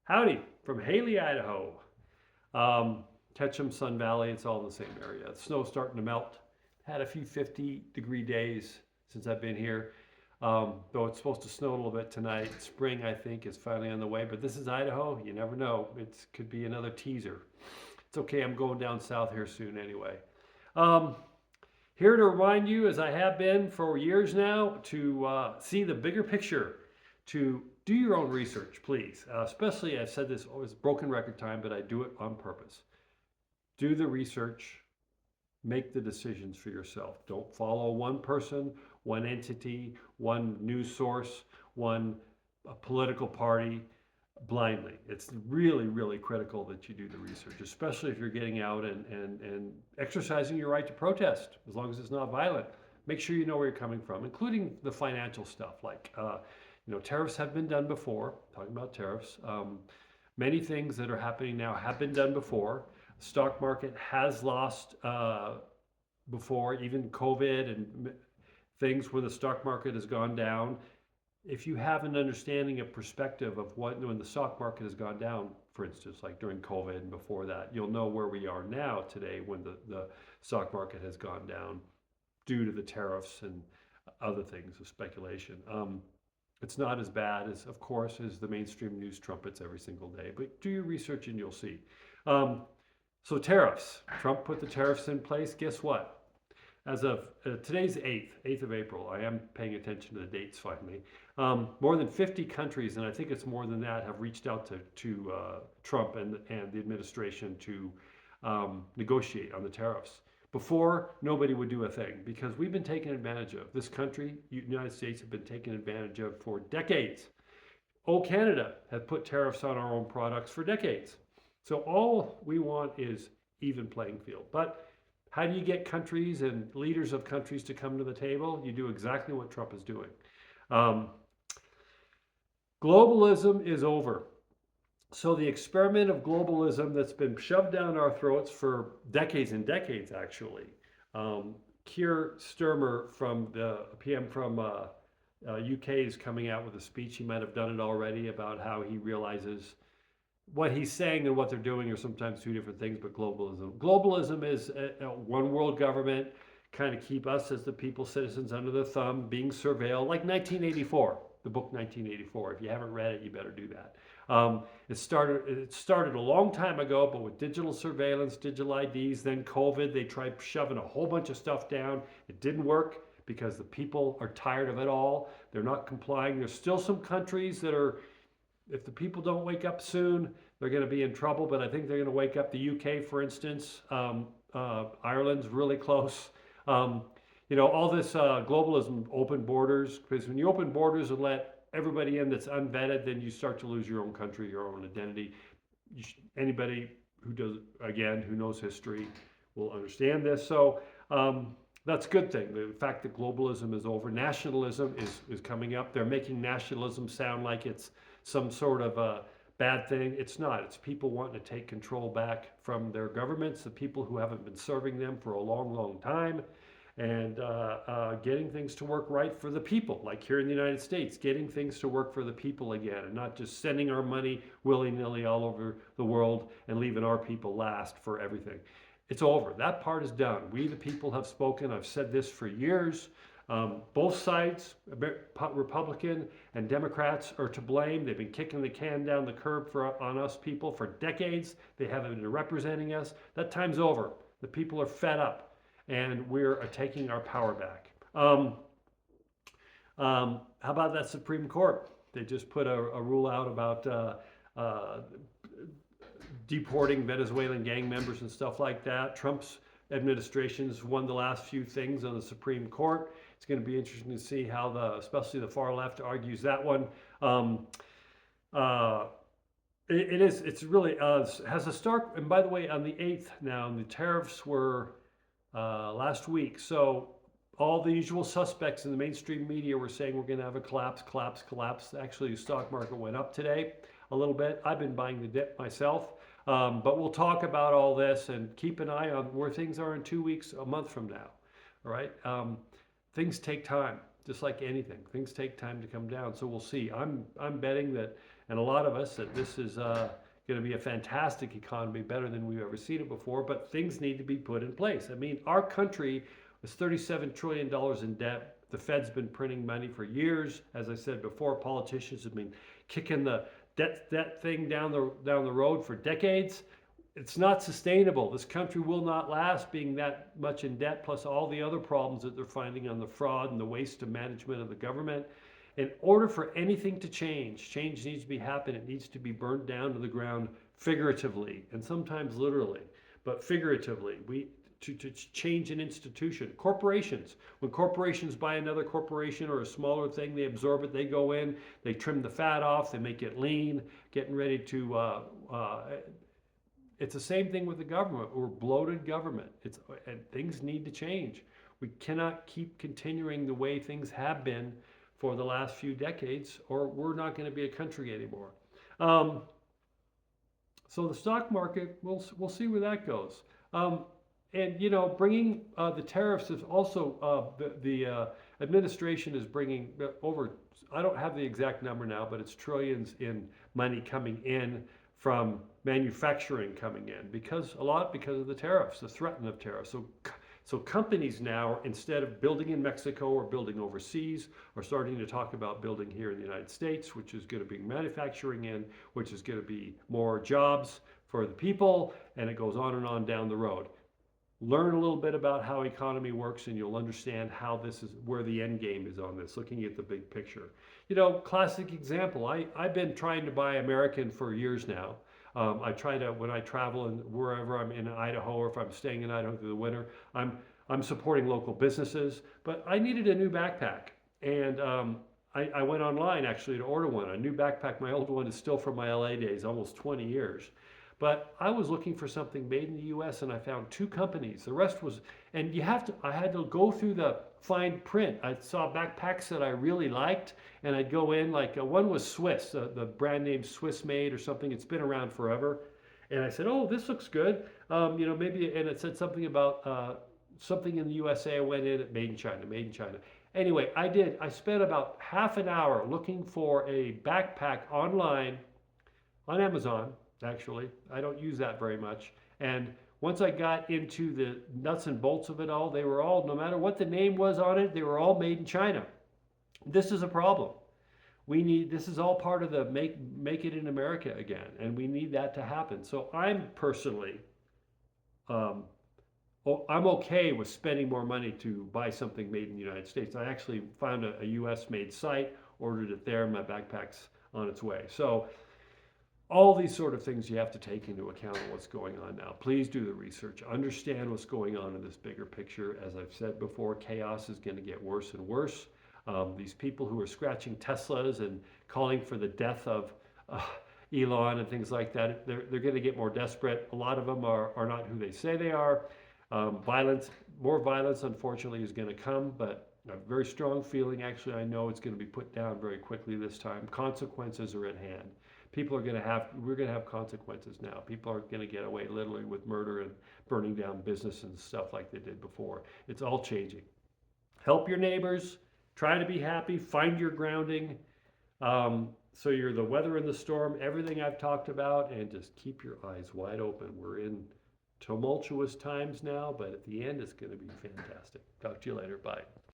Howdy from Haley, Idaho. Ketchum, Sun Valley, it's all in the same area. The snow's starting to melt. Had a few 50-degree days since I've been here. Though it's supposed to snow a little bit tonight. Spring, I think, is finally on the way. But this is Idaho. You never know. It could be another teaser. It's okay. I'm going down south here soon anyway. Um, Here to remind you, as I have been for years now, to see the bigger picture, to do your own research, please. Especially, I've said this always broken record time, but I do it on purpose. Do the research, make the decisions for yourself. Don't follow one person, one entity, one news source, one political party blindly. It's really, really critical that you do the research, especially if you're getting out and exercising your right to protest, as long as it's not violent. Make sure you know where you're coming from, including the financial stuff. Like, tariffs have been done before, talking about tariffs. Many things that are happening now have been done before. The stock market has lost before, even COVID and things where the stock market has gone down. If you have an understanding of perspective of what when the stock market has gone down, for instance, like during COVID and before that, you'll know where we are now today when the stock market has gone down due to the tariffs and other things of speculation. It's not as bad as, of course, as the mainstream news trumpets every single day, but do your research and you'll see. So tariffs, Trump put the tariffs in place. Guess what? As of today's 8th of April, I am paying attention to the dates finally. More than 50 countries, and I think it's more than that, have reached out to Trump and the administration to negotiate on the tariffs. Before, nobody would do a thing because we've been taken advantage of. This country, United States, have been taken advantage of for decades. Canada has put tariffs on our own products for decades. So all we want is even playing field. But how do you get countries and leaders of countries to come to the table? You do exactly what Trump is doing. Globalism is over. So the experiment of globalism that's been shoved down our throats for decades and decades, actually. Keir Starmer, from the PM from UK, is coming out with a speech. He might have done it already about how he realizes what he's saying and what they're doing are sometimes two different things, but globalism is a one world government, kind of keep us as the people, citizens under the thumb, being surveilled, like 1984, the book 1984. If you haven't read it, you better do that. It started a long time ago, but with digital surveillance, digital IDs, then COVID, they tried shoving a whole bunch of stuff down. It didn't work because the people are tired of it all. They're not complying. There's still some countries that are, if the people don't wake up soon, they're going to be in trouble. But I think they're going to wake up. The UK, for instance, Ireland's really close. All this globalism, open borders, because when you open borders and let everybody in that's unvetted, then you start to lose your own country, your own identity. Anybody who knows history will understand this. So that's a good thing. The fact that globalism is over, nationalism is coming up. They're making nationalism sound like it's some sort of a bad thing. It's not. It's people wanting to take control back from their governments, the people who haven't been serving them for a long, long time, and getting things to work right for the people, like here in the United States, getting things to work for the people again, and not just sending our money willy-nilly all over the world and leaving our people last for everything. It's over. That part is done. We, the people, have spoken. I've said this for years. Both sides, Republican and Democrats, are to blame. They've been kicking the can down the curb on us people for decades. They haven't been representing us. That time's over. The people are fed up, and we're taking our power back. How about that Supreme Court? They just put a rule out about deporting Venezuelan gang members and stuff like that. Trump's administration's won the last few things on the Supreme Court. It's going to be interesting to see how especially the far left argues that one. It's really has a stark, and by the way, on the 8th now, the tariffs were last week. So all the usual suspects in the mainstream media were saying we're going to have a collapse. Actually, the stock market went up today a little bit. I've been buying the dip myself. But we'll talk about all this and keep an eye on where things are in 2 weeks, a month from now. All right. Things take time, just like anything. Things take time to come down. So we'll see. I'm betting that And a lot of us that this is going to be a fantastic economy, better than we've ever seen it before, but things need to be put in place. I mean, our country was $37 trillion in debt. The Fed's been printing money for years. As I said before, politicians have been kicking the debt thing down the road for decades. It's not sustainable. This country will not last being that much in debt, plus all the other problems that they're finding on the fraud and the waste of management of the government. In order for anything to change needs to be happen. It needs to be burned down to the ground figuratively and sometimes literally, but figuratively. To change an institution. Corporations, when corporations buy another corporation or a smaller thing, they absorb it, they go in, they trim the fat off, they make it lean, getting ready to, it's the same thing with the government. We're bloated government. And things need to change. We cannot keep continuing the way things have been for the last few decades, or we're not going to be a country anymore. So the stock market, we'll see where that goes. And you know, bringing the tariffs is also the administration is bringing over. I don't have the exact number now, but it's trillions in money coming in from manufacturing coming in because of the tariffs, the threat of tariffs. So companies now, instead of building in Mexico or building overseas, are starting to talk about building here in the United States, which is going to be manufacturing in, which is going to be more jobs for the people, and it goes on and on down the road. Learn a little bit about how economy works and you'll understand how this is where the end game is on this, looking at the big picture. You know, classic example, I've been trying to buy American for years now. I try to, when I travel and wherever I'm in Idaho or if I'm staying in Idaho through the winter, I'm supporting local businesses, but I needed a new backpack. And I went online actually to order one. A new backpack, my old one is still from my LA days, almost 20 years. But I was looking for something made in the US and I found two companies. The rest was, and I had to go through the fine print. I saw backpacks that I really liked and I'd go in, like one was Swiss, the brand name Swiss made or something. It's been around forever. And I said, oh, this looks good. You know, maybe, and it said something about something in the USA. I went in, made in China, made in China. Anyway, I spent about half an hour looking for a backpack online on Amazon. Actually, I don't use that very much. And once I got into the nuts and bolts of it all, they were all, no matter what the name was on it, they were all made in China. This is a problem. This is all part of the make it in America again, and we need that to happen. So I'm personally, I'm okay with spending more money to buy something made in the United States. I actually found a US made site, ordered it there, my backpack's on its way. So all these sort of things you have to take into account of what's going on now. Please do the research. Understand what's going on in this bigger picture. As I've said before, chaos is going to get worse and worse. These people who are scratching Teslas and calling for the death of Elon and things like that, they're going to get more desperate. A lot of them are not who they say they are. More violence, unfortunately, is going to come, but a very strong feeling. Actually, I know it's going to be put down very quickly this time. Consequences are at hand. We're going to have consequences now. People aren't going to get away literally with murder and burning down business and stuff like they did before. It's all changing. Help your neighbors. Try to be happy. Find your grounding. So you're the weather in the storm, everything I've talked about, and just keep your eyes wide open. We're in tumultuous times now, but at the end, it's going to be fantastic. Talk to you later. Bye.